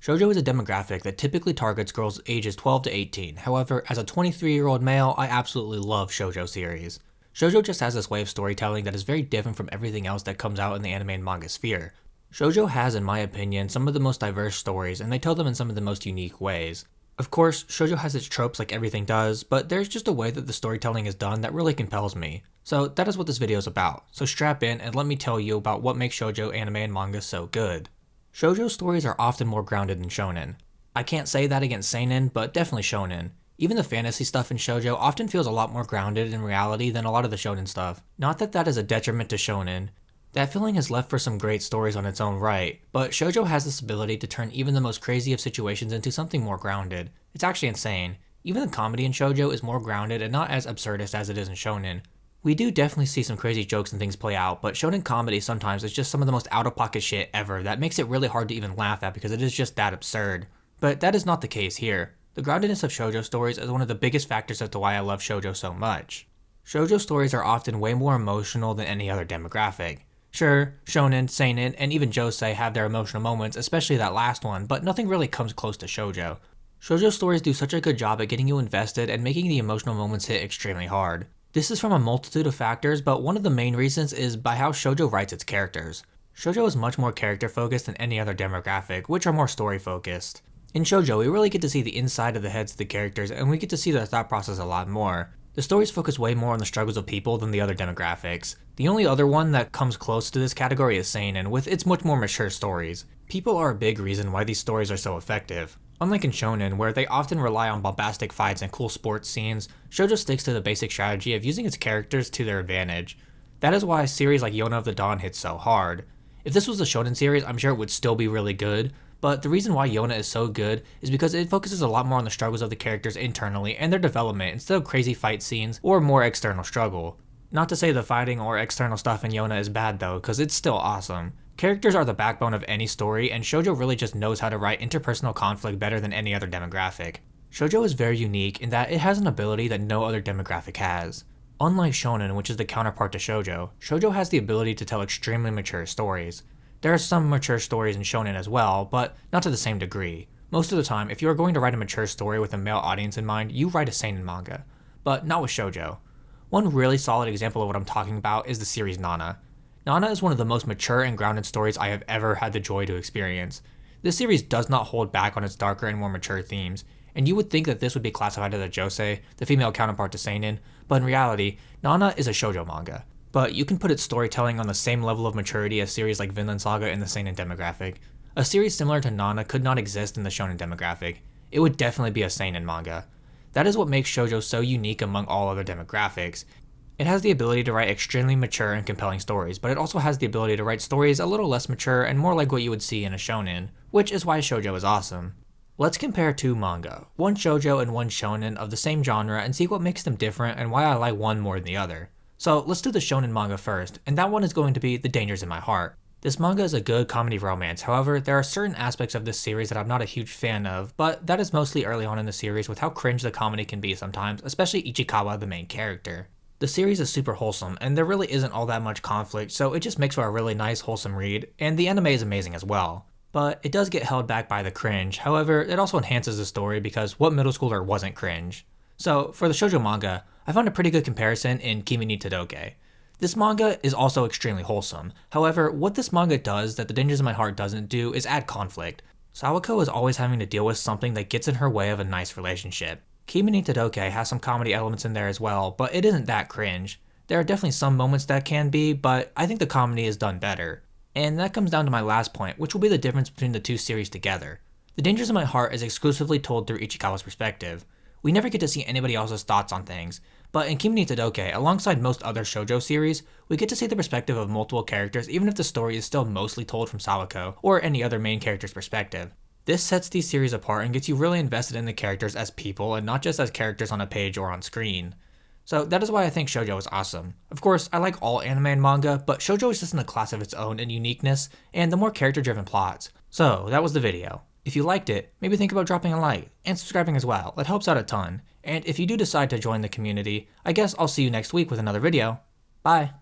Shoujo is a demographic that typically targets girls ages 12 to 18, however, as a 23-year-old male, I absolutely love shoujo series. Shoujo just has this way of storytelling that is very different from everything else that comes out in the anime and manga sphere. Shoujo has, in my opinion, some of the most diverse stories, and they tell them in some of the most unique ways. Of course, shoujo has its tropes like everything does, but there's just a way that the storytelling is done that really compels me. So that is what this video is about, so strap in and let me tell you about what makes shoujo anime and manga so good. Shoujo stories are often more grounded than shonen. I can't say that against seinen, but definitely shonen. Even the fantasy stuff in shoujo often feels a lot more grounded in reality than a lot of the shonen stuff. Not that that is a detriment to shonen. That feeling has left for some great stories on its own right, but shoujo has this ability to turn even the most crazy of situations into something more grounded. It's actually insane. Even the comedy in shoujo is more grounded and not as absurdist as it is in shonen. We do definitely see some crazy jokes and things play out, but shonen comedy sometimes is just some of the most out-of-pocket shit ever that makes it really hard to even laugh at because it is just that absurd. But that is not the case here. The groundedness of shoujo stories is one of the biggest factors as to why I love shoujo so much. Shoujo stories are often way more emotional than any other demographic. Sure, shonen, seinen, and even josei have their emotional moments, especially that last one, but nothing really comes close to shoujo. Shoujo stories do such a good job at getting you invested and making the emotional moments hit extremely hard. This is from a multitude of factors, but one of the main reasons is by how shoujo writes its characters. Shoujo is much more character focused than any other demographic, which are more story focused. In shoujo, we really get to see the inside of the heads of the characters, and we get to see their thought process a lot more. The stories focus way more on the struggles of people than the other demographics. The only other one that comes close to this category is seinen, with its much more mature stories. People are a big reason why these stories are so effective. Unlike in shonen, where they often rely on bombastic fights and cool sports scenes, shoujo sticks to the basic strategy of using its characters to their advantage. That is why a series like Yona of the Dawn hits so hard. If this was a shonen series, I'm sure it would still be really good, but the reason why Yona is so good is because it focuses a lot more on the struggles of the characters internally and their development instead of crazy fight scenes or more external struggle. Not to say the fighting or external stuff in Yona is bad though, because it's still awesome. Characters are the backbone of any story, and shoujo really just knows how to write interpersonal conflict better than any other demographic. Shoujo is very unique in that it has an ability that no other demographic has. Unlike shonen, which is the counterpart to shoujo, shoujo has the ability to tell extremely mature stories. There are some mature stories in shonen as well, but not to the same degree. Most of the time, if you are going to write a mature story with a male audience in mind, you write a seinen manga. But not with shoujo. One really solid example of what I'm talking about is the series Nana. Nana is one of the most mature and grounded stories I have ever had the joy to experience. This series does not hold back on its darker and more mature themes, and you would think that this would be classified as a josei, the female counterpart to seinen, but in reality, Nana is a shoujo manga. But you can put its storytelling on the same level of maturity as series like Vinland Saga in the seinen demographic. A series similar to Nana could not exist in the shonen demographic. It would definitely be a seinen manga. That is what makes shoujo so unique among all other demographics. It has the ability to write extremely mature and compelling stories, but it also has the ability to write stories a little less mature and more like what you would see in a shonen, which is why shoujo is awesome. Let's compare two manga, one shoujo and one shonen of the same genre, and see what makes them different and why I like one more than the other. So let's do the shonen manga first, and that one is going to be The Dangers in My Heart. This manga is a good comedy romance, however, there are certain aspects of this series that I'm not a huge fan of, but that is mostly early on in the series with how cringe the comedy can be sometimes, especially Ichikawa, the main character. The series is super wholesome, and there really isn't all that much conflict, so it just makes for a really nice wholesome read, and the anime is amazing as well. But it does get held back by the cringe, however, it also enhances the story because what middle schooler wasn't cringe? So, for the shoujo manga, I found a pretty good comparison in Kimi ni Todoke. This manga is also extremely wholesome, however, what this manga does that The Dangers in My Heart doesn't do is add conflict. Sawako is always having to deal with something that gets in her way of a nice relationship. Kimi ni Todoke has some comedy elements in there as well, but it isn't that cringe. There are definitely some moments that can be, but I think the comedy is done better. And that comes down to my last point, which will be the difference between the two series together. The Dangers in My Heart is exclusively told through Ichikawa's perspective. We never get to see anybody else's thoughts on things, but in Kimi ni Todoke, alongside most other shoujo series, we get to see the perspective of multiple characters even if the story is still mostly told from Sawako, or any other main character's perspective. This sets these series apart and gets you really invested in the characters as people and not just as characters on a page or on screen. So that is why I think shoujo is awesome. Of course, I like all anime and manga, but shoujo is just in a class of its own in uniqueness and the more character-driven plots. So that was the video. If you liked it, maybe think about dropping a like, and subscribing as well, it helps out a ton. And if you do decide to join the community, I guess I'll see you next week with another video. Bye!